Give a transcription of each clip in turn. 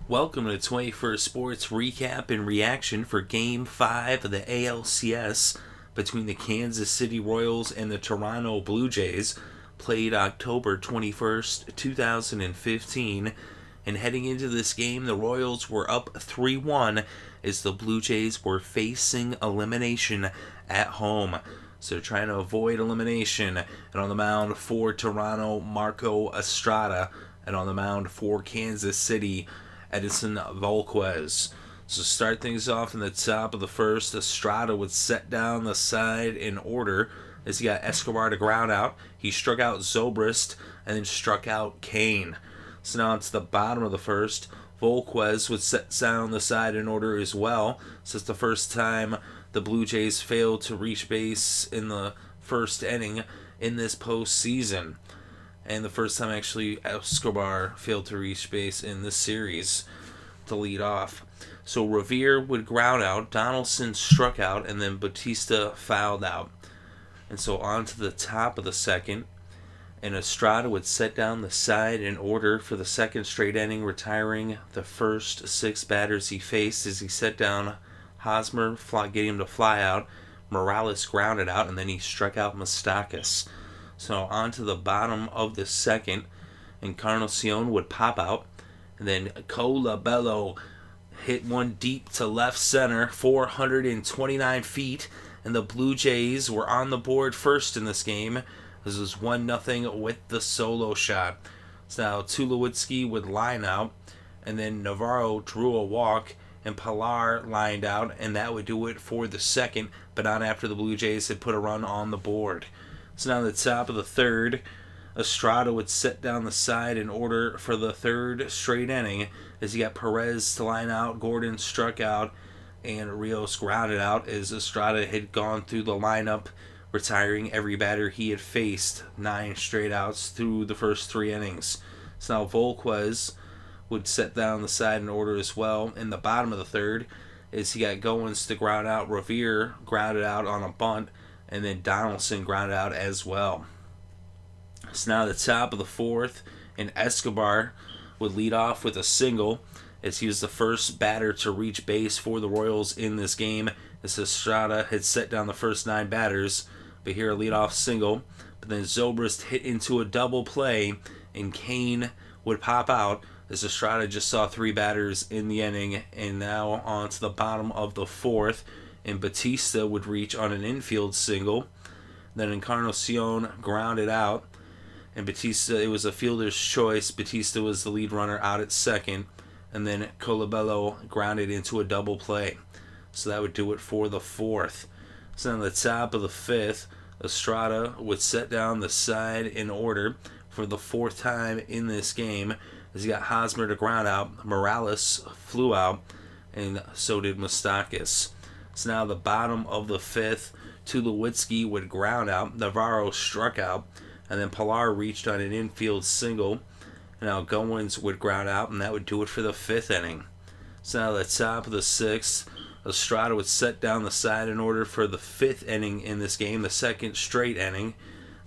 Welcome to 21st Sports recap and reaction for Game 5 of the ALCS between the Kansas City Royals and the Toronto Blue Jays, played October 21st, 2015. And heading into this game, the Royals were up 3-1 as the Blue Jays were facing elimination at home. So they're trying to avoid elimination. And on the mound for Toronto, Marco Estrada. And on the mound for Kansas City, Edison Volquez. So start things off in the top of the first. Estrada would set down the side in order as he got Escobar to ground out. He struck out Zobrist and then struck out Kane. So now it's the bottom of the first. Volquez would set down the side in order as well. So it's the first time the Blue Jays failed to reach base in the first inning in this postseason. And the first time actually Escobar failed to reach base in this series to lead off. So Revere would ground out, Donaldson struck out, and then Bautista fouled out. And so on to the top of the second, and Estrada would set down the side in order for the second straight inning, retiring the first six batters he faced as he set down Hosmer, getting him to fly out. Morales grounded out, and then he struck out Moustakas. So on to the bottom of the second, Encarnacion would pop out, and then Colabello hit one deep to left center, 429 feet, and the Blue Jays were on the board first in this game. This was 1-0 with the solo shot. So now Tulowitzki would line out, and then Navarro drew a walk, and Pillar lined out, and that would do it for the second, but not after the Blue Jays had put a run on the board. So now at the top of the third, Estrada would set down the side in order for the third straight inning as he got Perez to line out, Gordon struck out, and Rios grounded out as Estrada had gone through the lineup, retiring every batter he had faced, 9 straight outs through the first 3 innings. So now Volquez would set down the side in order as well in the bottom of the third as he got Goins to ground out, Revere grounded out on a bunt, and then Donaldson grounded out as well. So now at the top of the fourth, and Escobar would lead off with a single as he was the first batter to reach base for the Royals in this game, as Estrada had set down the first 9 batters. But here a leadoff single, but then Zobrist hit into a double play, and Kane would pop out as Estrada just saw 3 batters in the inning. And now on to the bottom of the fourth, and Bautista would reach on an infield single. Then Encarnacion grounded out, and Bautista, it was a fielder's choice. Bautista was the lead runner out at second, and then Colabello grounded into a double play. So that would do it for the fourth. So on the top of the fifth, Estrada would set down the side in order for the 4th time in this game as he got Hosmer to ground out. Morales flew out, and so did Moustakas. So now the bottom of the 5th, Tulowitzki would ground out, Navarro struck out, and then Pillar reached on an infield single. And now Goins would ground out, and that would do it for the 5th inning. So now at the top of the 6th, Estrada would set down the side in order for the 5th inning in this game, the second straight inning,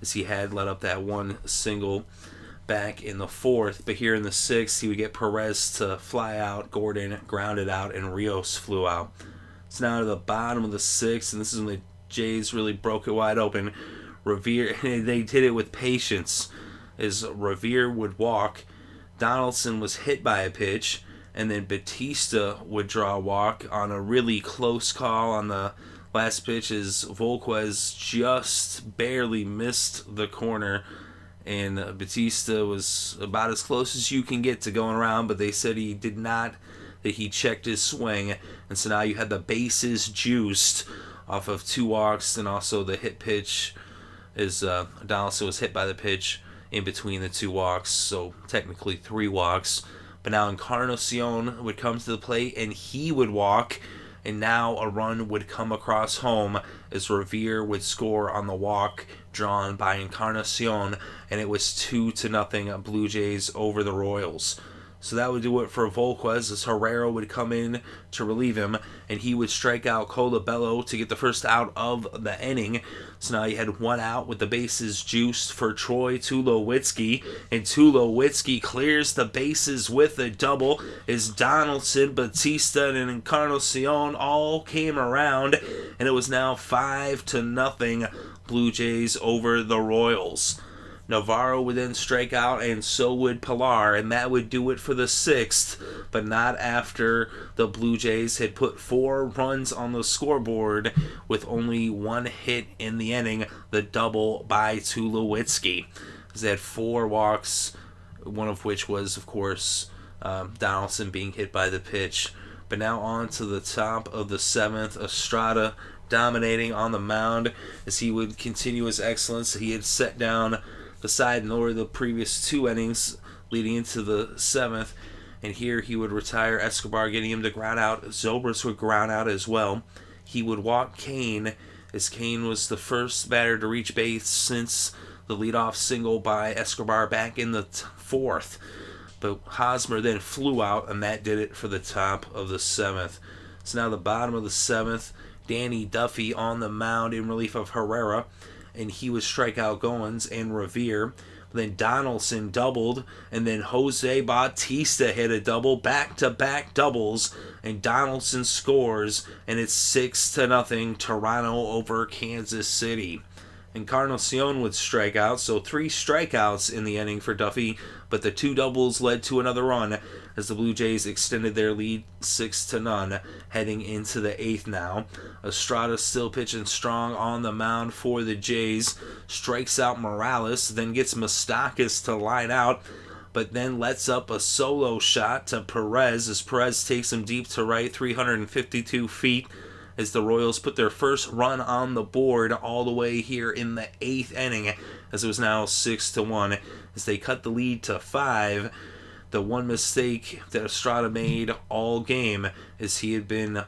as he had let up that one single back in the 4th. But here in the 6th, he would get Perez to fly out, Gordon grounded out, and Rios flew out. So now to the bottom of the 6th, and this is when the Jays really broke it wide open. Revere, they did it with patience, as Revere would walk. Donaldson was hit by a pitch, and then Bautista would draw a walk on a really close call on the last pitch as Volquez just barely missed the corner, and Bautista was about as close as you can get to going around, but they said he did not, that he checked his swing, and so now you had the bases juiced off of 2 walks, and also the hit pitch as Donaldson was hit by the pitch in between the 2 walks, so technically 3 walks. But now Encarnacion would come to the plate, and he would walk, and now a run would come across home as Revere would score on the walk drawn by Encarnacion, and it was 2-0 Blue Jays over the Royals. So that would do it for Volquez, as Herrera would come in to relieve him, and he would strike out Colabello to get the first out of the inning. So now you had one out with the bases juiced for Troy Tulowitzki, and Tulowitzki clears the bases with a double as Donaldson, Bautista, and Encarnacion all came around, and it was now 5-0 Blue Jays over the Royals. Navarro would then strike out, and so would Pillar, and that would do it for the 6th, but not after the Blue Jays had put 4 runs on the scoreboard with only 1 hit in the inning, the double by Tulowitzki. They had 4 walks, one of which was, of course, Donaldson being hit by the pitch. But now on to the top of the 7th, Estrada dominating on the mound as he would continue his excellence. He had set down the side in order the previous 2 innings leading into the 7th, and here he would retire Escobar, getting him to ground out. Zobrist would ground out as well. He would walk Kane, as Kane was the first batter to reach base since the leadoff single by Escobar back in the 4th. But Hosmer then flew out, and that did it for the top of the 7th. So now the bottom of the 7th, Danny Duffy on the mound in relief of Herrera, and he would strike out Goins and Revere. Then Donaldson doubled, and then Jose Bautista hit a double, back-to-back doubles, and Donaldson scores, and it's 6-0 Toronto over Kansas City. Encarnacion would strike out, so 3 strikeouts in the inning for Duffy, but the 2 doubles led to another run as the Blue Jays extended their lead 6-0 heading into the 8th now. Estrada still pitching strong on the mound for the Jays, strikes out Morales, then gets Moustakas to line out, but then lets up a solo shot to Perez as Perez takes him deep to right, 352 feet, as the Royals put their first run on the board all the way here in the 8th inning, as it was now 6-1, as they cut the lead to 5. The one mistake that Estrada made all game is he had been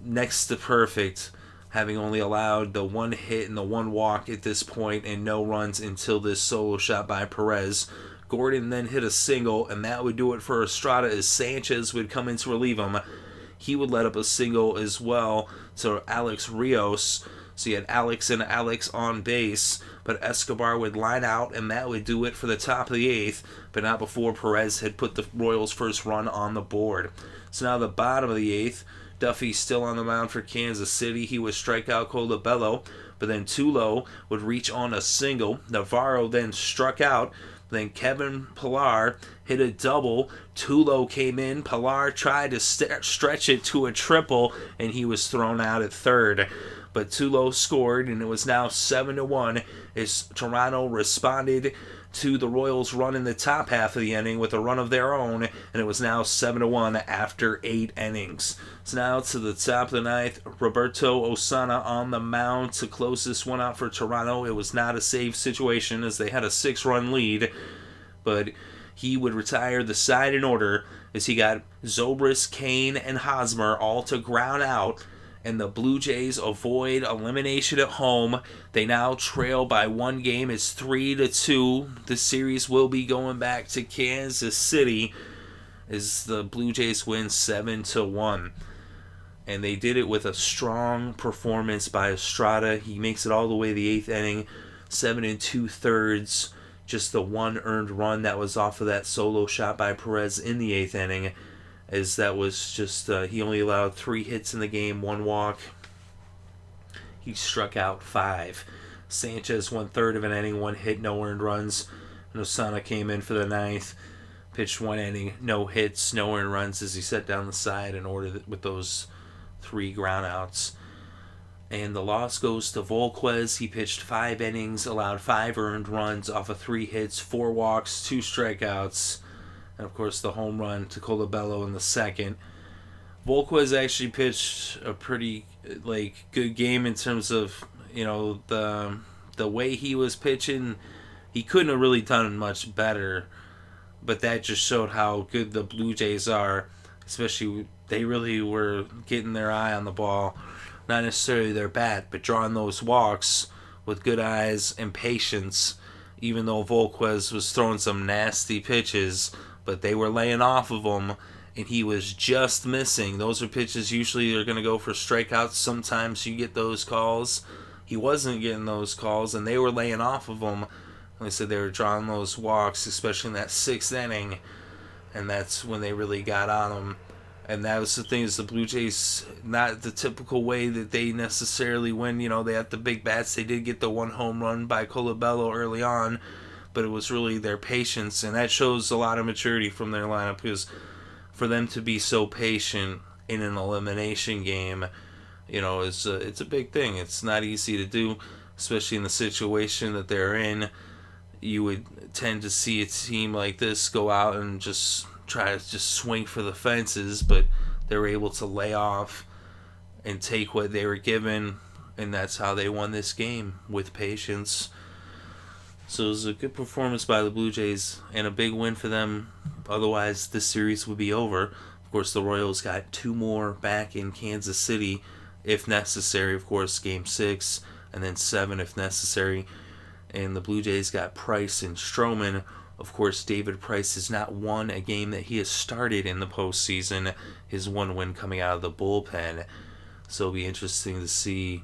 next to perfect, having only allowed the 1 hit and the 1 walk at this point and no runs until this solo shot by Perez. Gordon then hit a single, and that would do it for Estrada as Sanchez would come in to relieve him. He would let up a single as well to Alex Rios. So you had Alex and Alex on base, but Escobar would line out, and that would do it for the top of the 8th, but not before Perez had put the Royals' first run on the board. So now the bottom of the 8th, Duffy still on the mound for Kansas City. He would strike out Colabello, but then Tulo would reach on a single. Navarro then struck out. Then Kevin Pillar hit a double. Tulo came in. Pillar tried to stretch it to a triple, and he was thrown out at third. But Tulo scored, and it was now 7-1 as Toronto responded to the Royals' run in the top half of the inning with a run of their own, and it was now 7-1 after 8 innings. So now to the top of the 9th, Roberto Osana on the mound to close this one out for Toronto. It was not a safe situation as they had a 6-run lead, but he would retire the side in order as he got Zobrist, Kane, and Hosmer all to ground out, and the Blue Jays avoid elimination at home. They now trail by 1 game. It's 3-2. The series will be going back to Kansas City as the Blue Jays win 7-1. And they did it with a strong performance by Estrada. He makes it all the way to the 8th inning, 7 2/3. Just the 1 earned run that was off of that solo shot by Perez in the 8th inning, as that was just, he only allowed 3 hits in the game, 1 walk. He struck out 5. Sanchez 1/3 of an inning, 1 hit, no earned runs. And Osana came in for the 9th, pitched 1 inning, no hits, no earned runs as he set down the side in order with those 3 groundouts. And the loss goes to Volquez. He pitched 5 innings, allowed 5 earned runs off of 3 hits, 4 walks, 2 strikeouts. And, of course, the home run to Colabello in the 2nd. Volquez actually pitched a pretty, good game in terms of, the way he was pitching. He couldn't have really done much better, but that just showed how good the Blue Jays are. Especially, they really were getting their eye on the ball. Not necessarily their bat, but drawing those walks with good eyes and patience, even though Volquez was throwing some nasty pitches. but they were laying off of him, and he was just missing. Those are pitches usually they're going to go for strikeouts. Sometimes you get those calls. He wasn't getting those calls, and they were laying off of him. Like I said, they were drawing those walks, especially in that 6th inning, and that's when they really got on him. And that was the thing, is the Blue Jays, not the typical way that they necessarily win. You know, they had the big bats. They did get the 1 home run by Colabello early on, but it was really their patience, and that shows a lot of maturity from their lineup, because for them to be so patient in an elimination game, you know, it's a big thing. It's not easy to do, especially in the situation that they're in. You would tend to see a team like this go out and just try to just swing for the fences, but they were able to lay off and take what they were given, and that's how they won this game, with patience. So it was a good performance by the Blue Jays and a big win for them. Otherwise, this series would be over. Of course, the Royals got 2 more back in Kansas City if necessary. Of course, Game 6 and then 7 if necessary. And the Blue Jays got Price and Stroman. Of course, David Price has not won a game that he has started in the postseason. His 1 win coming out of the bullpen. So it'll be interesting to see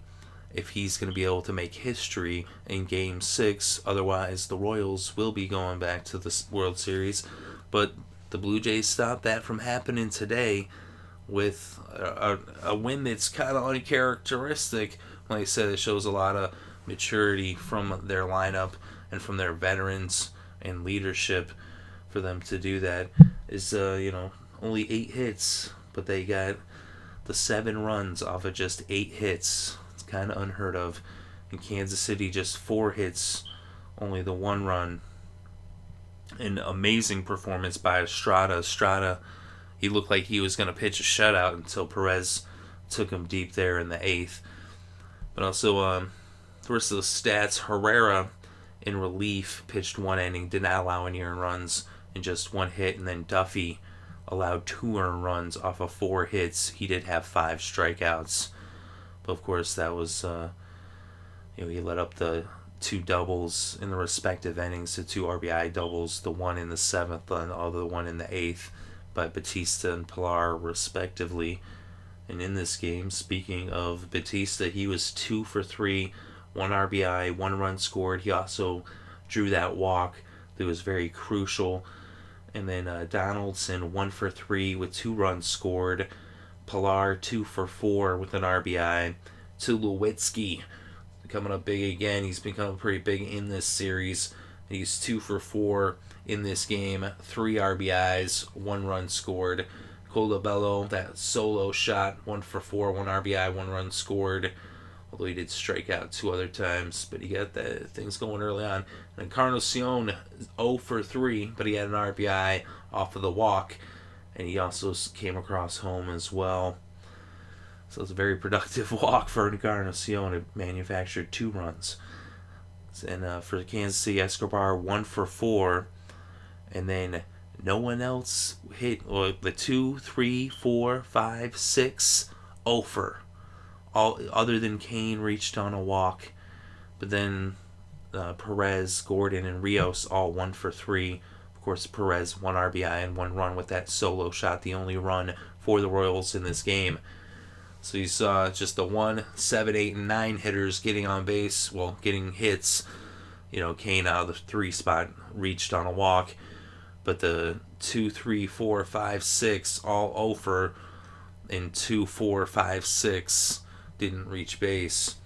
if he's going to be able to make history in Game 6. Otherwise, the Royals will be going back to the World Series. But the Blue Jays stopped that from happening today with a win that's kind of uncharacteristic. Like I said, it shows a lot of maturity from their lineup and from their veterans and leadership for them to do that. Is only 8 hits, but they got the 7 runs off of just 8 hits. It's kind of unheard of. In Kansas City, just 4 hits, only the 1 run. An amazing performance by Estrada. Estrada, he looked like he was going to pitch a shutout until Perez took him deep there in the 8th. But also, the rest of the stats, Herrera in relief pitched 1 inning, did not allow any earned runs, and just 1 hit. And then Duffy allowed 2 earned runs off of 4 hits. He did have 5 strikeouts. But of course, that was, he let up the 2 doubles in the respective innings, the 2 RBI doubles, the 1 in the 7th and the 1 in the 8th by Bautista and Pillar respectively. And in this game, speaking of Bautista, he was 2 for 3, 1 RBI, 1 run scored. He also drew that walk that was very crucial. And then Donaldson 1 for 3 with 2 runs scored. Pillar 2 for 4 with an RBI. Tulowitzki coming up big again. He's become pretty big in this series. He's 2 for 4 in this game. 3 RBIs, 1 run scored. Colabello, that solo shot, 1 for 4, 1 RBI, 1 run scored. Although he did strike out 2 other times, but he got the things going early on. And Encarnacion 0 for 3, but he had an RBI off of the walk, and he also came across home as well. So it's a very productive walk for Encarnacion. It manufactured 2 runs. And for Kansas City, Escobar 1 for 4, and then no one else hit the 2, 3, 4, 5, 6, 0 for. All other than Kane reached on a walk, but then Perez, Gordon, and Rios all 1 for 3. Of course, Perez 1 RBI and 1 run with that solo shot, the only run for the Royals in this game. So you saw just the 1, 7, 8, and 9 hitters getting on base, getting hits. Kane out of the 3 spot reached on a walk, but the 2, 3, 4, 5, 6 all over, and 2, 4, 5, 6 didn't reach base.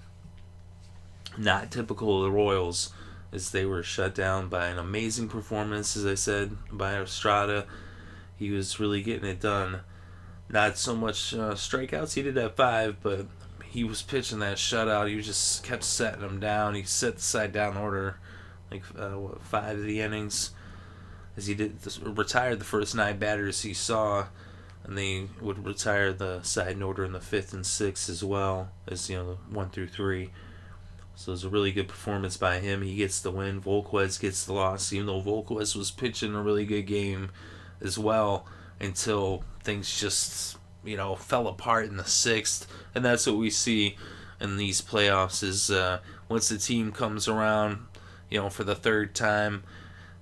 Not typical of the Royals, as they were shut down by an amazing performance, as I said, by Estrada. He was really getting it done. Not so much strikeouts. He did have 5, but he was pitching that shutout. He just kept setting them down. He set the side down order, 5 of the innings, as he did retired the first 9 batters he saw, and they would retire the side order in the 5th and 6th as well as 1 through 3. So it was a really good performance by him. He gets the win. Volquez gets the loss, even though Volquez was pitching a really good game as well, until things just fell apart in the 6th. And that's what we see in these playoffs, is once the team comes around for the 3rd time,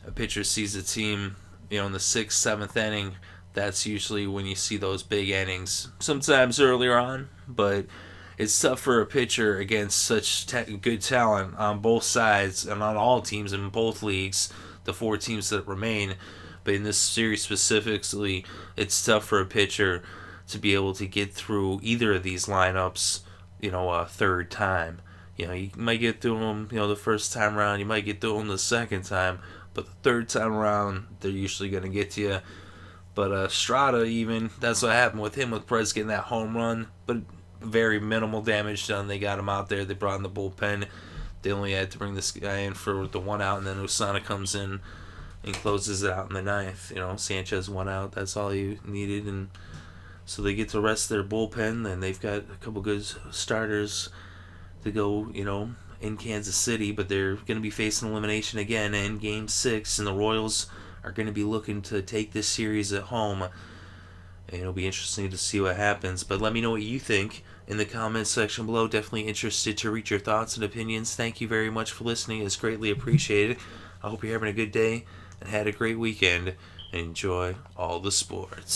a pitcher sees the team in the 6th, 7th inning, that's usually when you see those big innings. Sometimes earlier on, but it's tough for a pitcher against such good talent on both sides and on all teams in both leagues, the 4 teams that remain. But in this series specifically, it's tough for a pitcher to be able to get through either of these lineups, a third time. You might get through them, the first time around. You might get through them the second time. But the third time around, they're usually going to get to you. But Estrada, even, that's what happened with him, with Perez getting that home run. But very minimal damage done. They got him out there. They brought in the bullpen. They only had to bring this guy in for the 1 out, and then Osana comes in and closes it out in the 9th. Sanchez 1 out. That's all you needed. And so they get to rest their bullpen, and they've got a couple good starters to go, in Kansas City, but they're going to be facing elimination again in Game 6, and the Royals are going to be looking to take this series at home, and it'll be interesting to see what happens. But let me know what you think in the comments section below. Definitely interested to read your thoughts and opinions. Thank you very much for listening. It's greatly appreciated. I hope you're having a good day and had a great weekend, and enjoy all the sports.